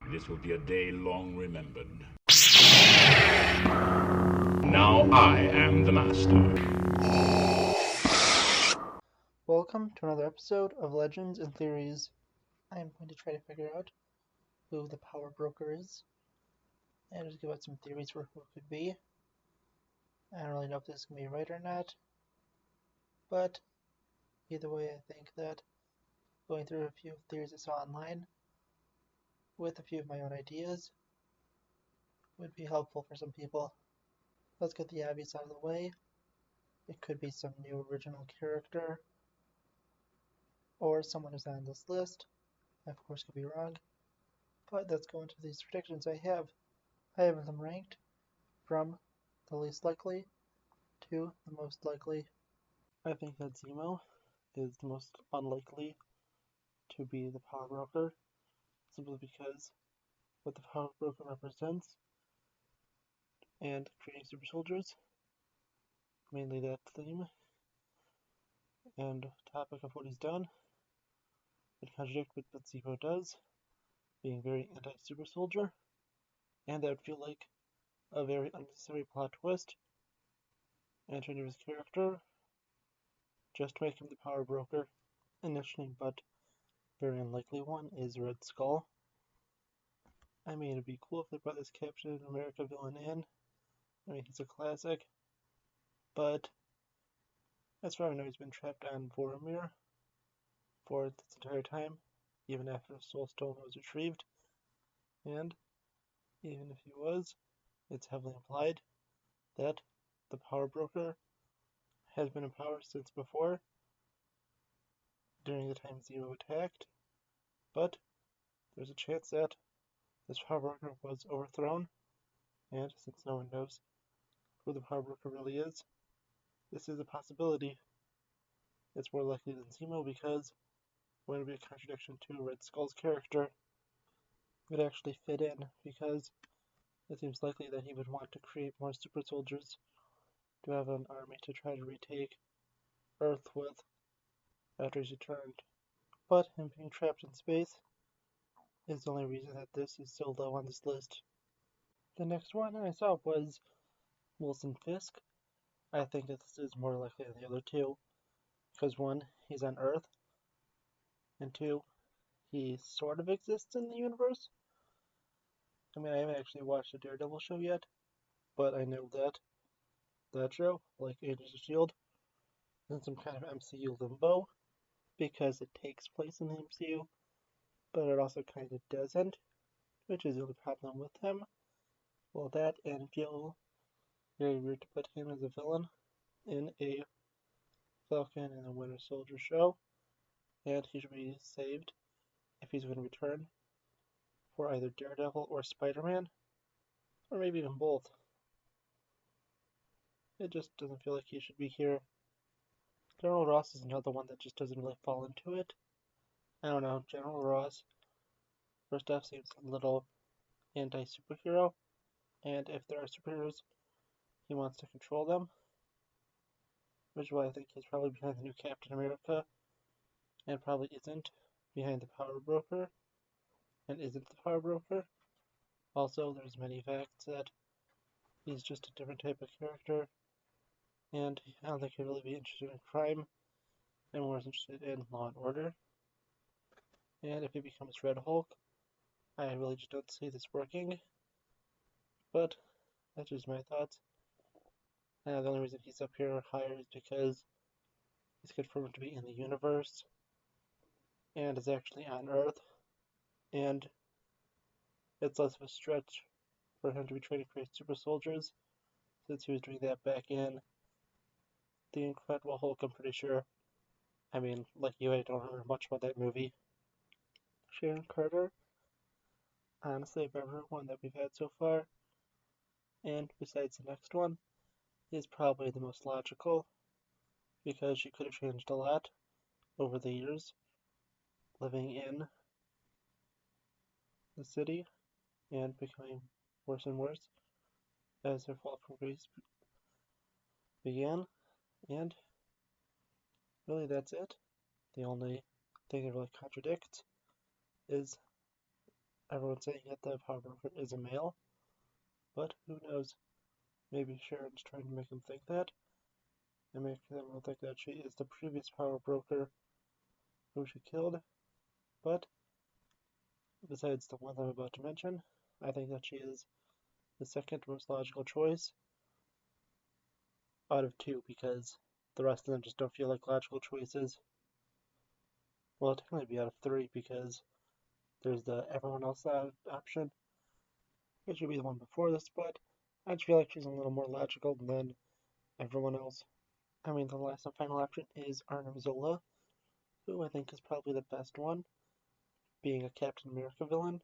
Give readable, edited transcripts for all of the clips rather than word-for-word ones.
This will be a day long remembered. Now I am the master. Welcome to another episode of Legends and Theories. I am going to try to figure out who the power broker is, and just give out some theories for who it could be. I don't really know if this is going to be right or not, but either way, I think that going through a few theories I saw online with a few of my own ideas would be helpful for some people. Let's get the obvious out of the way. It could be some new original character, or someone who's on this list. I, of course, could be wrong, but let's go into these predictions I have. I have them ranked from the least likely to the most likely. I think that Zemo is the most unlikely to be the power broker, simply because what the power broker represents and creating super soldiers, mainly that theme and topic of what he's done, would contradict with what Zemo does, being very anti-super soldier, and that would feel like a very unnecessary plot twist and change of his character just to make him the power broker. An interesting but very unlikely one is Red Skull. I mean, it'd be cool if they brought this Captain America villain in. I mean, he's a classic, but as far as I know, he's been trapped on Vormir for this entire time, even after the Soul Stone was retrieved. And even if he was, it's heavily implied that the power broker has been in power since before, during the time Zemo attacked, but there's a chance that this power broker was overthrown, and since no one knows who the power broker really is, this is a possibility. It's more likely than Zemo because it wouldn't be a contradiction to Red Skull's character. It would actually fit in because it seems likely that he would want to create more super soldiers to have an army to try to retake Earth with after he's returned. But him being trapped in space is the only reason that this is so low on this list. The next one I saw was Wilson Fisk. I think that this is more likely than the other two, because one, he's on Earth, and two, he sort of exists in the universe. I mean, I haven't actually watched the Daredevil show yet, but I know that show, like Agents of S.H.I.E.L.D., is in some kind of MCU limbo, because it takes place in the MCU, but it also kind of doesn't, which is the only problem with him. Well, that and feel very weird to put him as a villain in a Falcon and a Winter Soldier show, and he should be saved if he's going to return for either Daredevil or Spider-Man, or maybe even both. It just doesn't feel like he should be here. General Ross is another one that just doesn't really fall into it. I don't know, General Ross, first off, seems a little anti-superhero, and if there are superheroes, he wants to control them, which is why I think he's probably behind the new Captain America, and probably isn't behind the power broker, and isn't the power broker. Also, there's many facts that he's just a different type of character, and I don't think he'd really be interested in crime, and more interested in law and order. And if he becomes Red Hulk, I really just don't see this working, but that's just my thoughts. And the only reason he's up here higher is because he's confirmed to be in the universe, and is actually on Earth, and it's less of a stretch for him to be trying to create super soldiers, since he was doing that back in The Incredible Hulk, I'm pretty sure. I mean, like you, I don't remember much about that movie. Sharon Carter, honestly, of everyone that we've had so far, and besides the next one, is probably the most logical, because she could have changed a lot over the years, living in the city, and becoming worse and worse as her fall from grace began, and really that's it. The only thing that really contradicts is everyone's saying that the power broker is a male, but who knows? Maybe Sharon's trying to make them think that, and make them all think that she is the previous power broker who she killed. But besides the one I'm about to mention, I think that she is the second most logical choice out of two, because the rest of them just don't feel like logical choices. Well, it'd technically be out of three, because there's the everyone else option, which would be the one before this, but I just feel like she's a little more logical than everyone else. I mean, the last and final option is Arnold Zola, who I think is probably the best one, being a Captain America villain,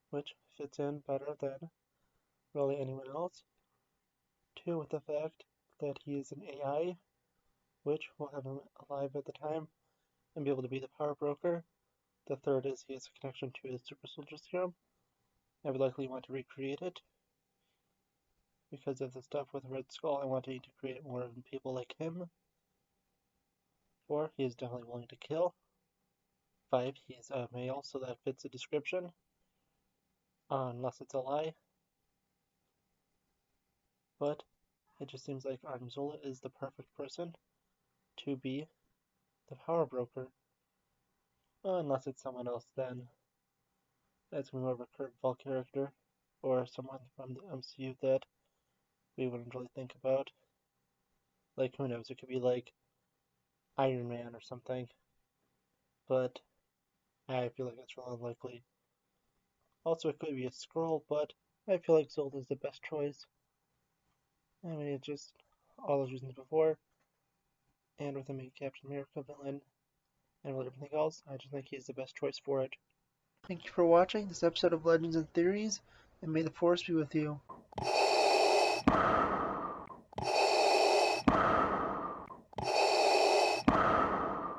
which fits in better than really anyone else. Two, with the fact that he is an AI, which will have him alive at the time and be able to be the power broker. The third is he has a connection to the super soldier serum. I would likely want to recreate it because of the stuff with Red Skull. I wanted to create more of people like him. 4, he is definitely willing to kill. 5, he's a male, so that fits the description, unless it's a lie. But it just seems like Arnold Zola is the perfect person to be the power broker. Unless it's someone else, then that's more of a curveball character, or someone from the MCU that we wouldn't really think about. Like, who knows, it could be like Iron Man or something, but I feel like that's really unlikely. Also, it could be a Skrull, but I feel like Zola is the best choice. I mean, it's just all those reasons before, and with him being Captain America villain and really everything else, I just think he's the best choice for it. Thank you for watching this episode of Legends and Theories, and may the Force be with you.